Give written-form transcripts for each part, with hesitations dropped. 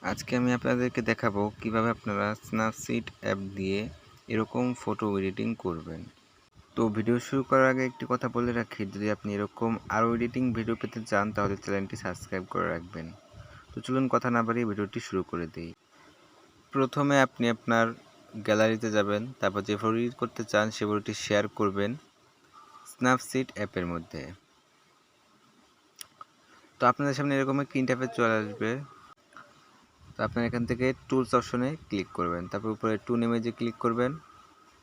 আজকে আমি আপনাদেরকে দেখাবো কিভাবে আপনারা স্ন্যাপসিড অ্যাপ দিয়ে এরকম ফটো এডিটিং করবেন। তো ভিডিও শুরু করার আগে একটি কথা বলে রাখি, যদি আপনি এরকম আরও এডিটিং ভিডিও পেতে চান তাহলে চ্যানেলটি সাবস্ক্রাইব করে রাখবেন। তো চলুন কথা না বাড়িয়ে ভিডিওটি শুরু করে দিই। প্রথমে আপনি আপনার গ্যালারিতে যাবেন, তারপর যে ফটো এডিট করতে চান সে ফটোটি শেয়ার করবেন স্ন্যাপসিড অ্যাপের মধ্যে। তো আপনাদের সামনে এরকম একটি ইন্টারফেস চলে আসবে। তো আপনার এখান থেকে টুলস অপশনে ক্লিক করবেন, তারপর উপরে টুন ইমেজে ক্লিক করবেন।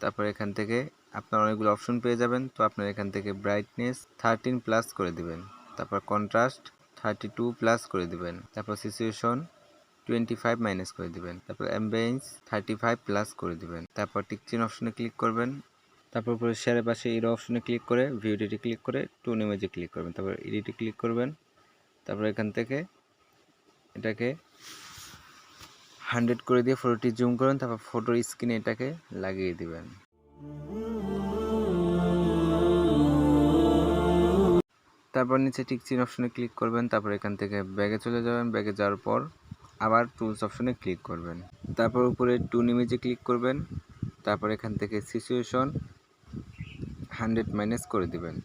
তারপর এখান থেকে আপনার অনেকগুলো অপশন পেয়ে যাবেন। তো আপনার এখান থেকে ব্রাইটনেস 13 প্লাস করে দিবেন, তারপর কন্ট্রাস্ট 32 প্লাস করে দিবেন, তারপর সিচুয়েশন 25 মাইনাস করে দিবেন, তারপর অ্যাম্বিয়েন্স 35 প্লাস করে দিবেন। তারপর টিকচিন অপশনে ক্লিক করবেন, তারপর উপরে শেয়ারের পাশে ইরো অপশনে ক্লিক করে ভিউ এডিটে ক্লিক করে টুন ইমেজে ক্লিক করবেন, তারপর এডিটে ক্লিক করবেন। তারপর এখান থেকে এটাকে 100 করে দিয়ে ফটোটি জুম করুন, তারপর ফটোর স্ক্রিনে এটাকে লাগিয়ে দিবেন। তারপর নিচে টিক চিহ্ন অপশনে ক্লিক করবেন, তারপর এখান থেকে ব্যাগে চলে যাবেন। ব্যাগে যাওয়ার পর আবার টুলস অপশনে ক্লিক করবেন, তারপর উপরে টুন ইমেজে ক্লিক করবেন, তারপর এখান থেকে সিচুয়েশন 100 মাইনাস করে দিবেন।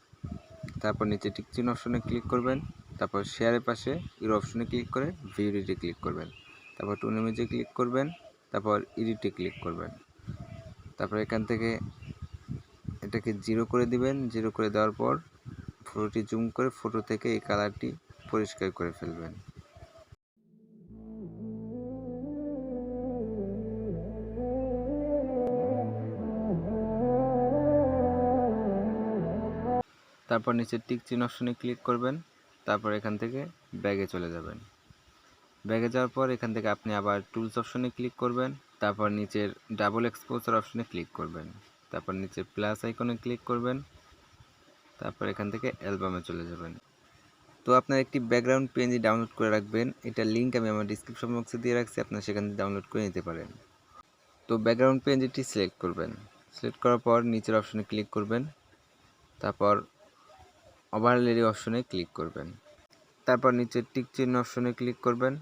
তারপর নিচে টিক চিহ্ন অপশনে ক্লিক করবেন, তারপর শেয়ারের পাশে ইরো অপশনে ক্লিক করে ভিউ এডিটে ক্লিক করবেন, তারপর টুন ইমেজে ক্লিক করবেন, তারপর এডিটে ক্লিক করবেন। তারপর এখান থেকে এটাকে 0 করে দিবেন। 0 করে দেওয়ার পর ফটোটি জুম করে ফটো থেকে এই কালারটি পরিষ্কার করে ফেলবেন। তারপর নিচের টিক চিহ্ন অপশনে ক্লিক করবেন, তারপর এখান থেকে ব্যাগে চলে যাবেন। ব্যাগে যাওয়ার পর এখান থেকে আপনি আবার টুলস অপশনে ক্লিক করবেন, তারপর নিচের ডাবল এক্সপোজার অপশনে ক্লিক করবেন, তারপর নিচে প্লাস আইকনে ক্লিক করবেন, তারপর এখান থেকে অ্যালবামে চলে যাবেন। তো আপনার একটি ব্যাকগ্রাউন্ড পিএনজি ডাউনলোড করে রাখবেন, এটার লিঙ্ক আমি আমার ডিসক্রিপশন বক্সে দিয়ে রাখছি, আপনারা সেখান থেকে ডাউনলোড করে নিতে পারেন। তো ব্যাকগ্রাউন্ড পিএনজিটি সিলেক্ট করবেন। সিলেক্ট করার পর নিচের অপশনে ক্লিক করবেন, তারপর ওভারলে অপশনে ক্লিক করবেন, তারপর নিচের টিক চিহ্ন অপশনে ক্লিক করবেন,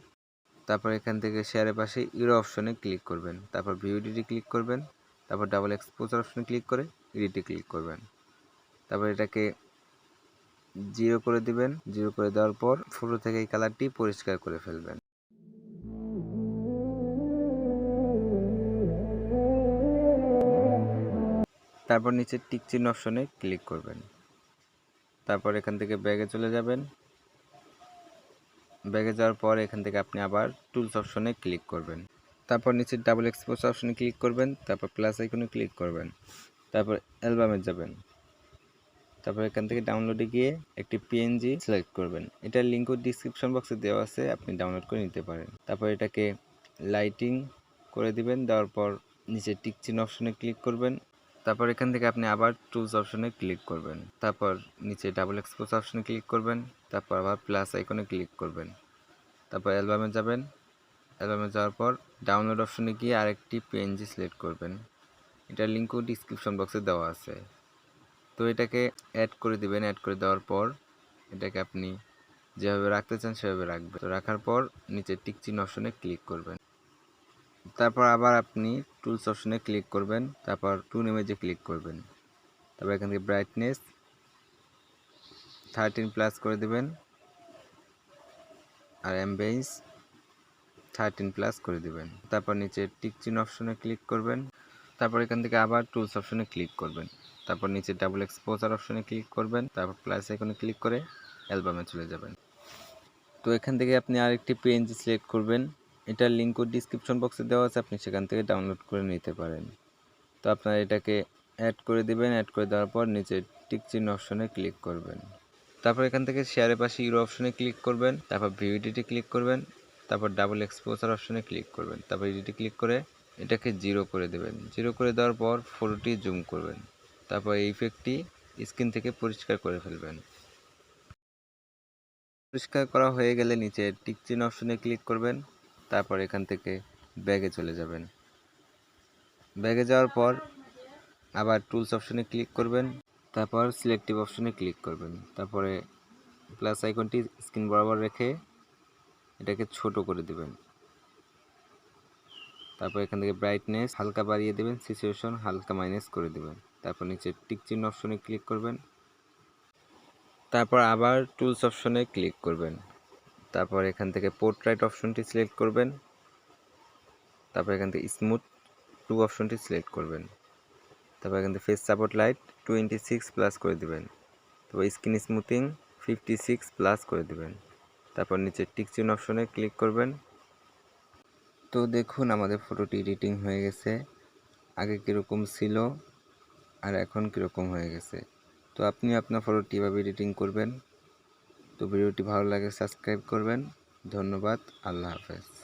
তারপর এখান থেকে শেয়ারের পাশে ইরো অপশনে ক্লিক করবেন, তারপর ভিউ এডিটে ক্লিক করবেন, তারপর ডাবল এক্সপোজার অপশনে ক্লিক করে এডিটে ক্লিক করবেন। তারপর এটাকে 0 করে দিবেন। 0 করে দেওয়ার পর ফটো থেকে এই কালারটি পরিষ্কার করে ফেলবেন। তারপর নিচের টিক চিহ্ন অপশনে ক্লিক করবেন, তারপর এখান থেকে ব্যাগে চলে যাবেন। ব্যাগে যাওয়ার পর এখান থেকে আপনি আবার টুলস অপশনে ক্লিক করবেন, তারপর নিচের ডাবল এক্সপোজার অপশনে ক্লিক করবেন, তারপর প্লাস আইকনে ক্লিক করবেন, তারপর অ্যালবামে যাবেন, তারপর এখান থেকে ডাউনলোডে গিয়ে একটি পিএনজি সিলেক্ট করবেন। এটার লিঙ্কও ডিসক্রিপশন বক্সে দেওয়া আছে, আপনি ডাউনলোড করে নিতে পারেন। তারপর এটাকে লাইটিং করে দিবেন, দেওয়ার পর নিচে টিক চিহ্ন অপশনে ক্লিক করবেন, তারপর এখান থেকে আপনি আবার টুলস অপশনে ক্লিক করবেন, তারপর নিচে ডাবল এক্সপোজ অপশনে ক্লিক করবেন, তারপর আবার প্লাস আইকনে ক্লিক করবেন, তারপর অ্যালবামে যাবেন। অ্যালবামে যাওয়ার পর ডাউনলোড অপশনে গিয়ে আরেকটি পিএনজি সিলেক্ট করবেন, এটার লিঙ্কও ডিসক্রিপশন বক্সে দেওয়া আছে। তো এটাকে অ্যাড করে দিবেন। অ্যাড করে দেওয়ার পর এটাকে আপনি যেভাবে রাখতে চান সেভাবে রাখবেন। তো রাখার পর নিচে টিক চিহ্ন অপশনে ক্লিক করবেন, তারপর আবার আপনি টুলস অপশনে ক্লিক করবেন, তারপর টুন ইমেজে ক্লিক করবেন, তারপর এখান থেকে ব্রাইটনেস 13 প্লাস করে দেবেন আর অ্যাম্বিয়েন্স 13 প্লাস করে দিবেন। তারপর নিচে টিক চিহ্ন অপশনে ক্লিক করবেন, তারপর এখান থেকে আবার টুলস অপশনে ক্লিক করবেন, তারপর নিচে ডাবল এক্সপোজার অপশনে ক্লিক করবেন, তারপর প্লাস আইকনে ক্লিক করে অ্যালবামে চলে যাবেন। তো এখান থেকে আপনি আরেকটি পিএনজি সিলেক্ট করবেন, এটার লিঙ্কও ডিসক্রিপশন বক্সে দেওয়া আছে, আপনি সেখান থেকে ডাউনলোড করে নিতে পারেন। তো আপনারা এটাকে অ্যাড করে দিবেন। অ্যাড করে দেওয়ার পর নিচে টিক চিহ্ন অপশনে ক্লিক করবেন, তারপর এখান থেকে শেয়ারের পাশে ইউরো অপশনে ক্লিক করবেন, তারপর ভিউ এডিটে ক্লিক করবেন, তারপর ডাবল এক্সপোজার অপশনে ক্লিক করবেন, তারপর এডিটে ক্লিক করে এটাকে 0 করে দেবেন। 0 করে দেওয়ার পর ফটোটি জুম করবেন, তারপর এই ইফেক্টটি স্ক্রিন থেকে পরিষ্কার করে ফেলবেন। পরিষ্কার করা হয়ে গেলে নিচে টিক চিহ্ন অপশনে ক্লিক করবেন, তারপর এখান থেকে ব্যাগে চলে যাবেন। ব্যাগে যাওয়ার পর আবার টুলস অপশনে ক্লিক করবেন, তারপর সিলেক্টিভ অপশনে ক্লিক করবেন, তারপরে প্লাস আইকনটি স্ক্রিন বরাবর রেখে এটাকে ছোট করে দিবেন। তারপর এখান থেকে ব্রাইটনেস হালকা বাড়িয়ে দেবেন, স্যাচুরেশন হালকা মাইনাস করে দেবেন। তারপর নিচে টিক চিহ্ন অপশনে ক্লিক করবেন। তারপর আবার টুলস অপশনে ক্লিক করবেন। তারপর এখান থেকে পোর্ট্রেট অপশনটি সিলেক্ট করবেন। তারপর এখান থেকে স্মুথ 2 অপশনটি সিলেক্ট করবেন। তারপর এখান থেকে ফেস সাপোর্ট লাইট 26 প্লাস করে দিবেন। তারপর স্কিন স্মুথিং 56 প্লাস করে দিবেন। তারপর নিচে টিক চিহ্ন অপশনে ক্লিক করবেন। তো দেখুন আমাদের ফটোটি এডিটিং হয়ে গেছে। আগে কীরকম ছিল আর এখন কীরকম হয়ে গেছে। তো আপনি আপনার ফটোটি এভাবে এডিটিং করবেন। তো ভিডিওটি ভালো লাগে সাবস্ক্রাইব করবেন। ধন্যবাদ। আল্লাহ হাফেজ।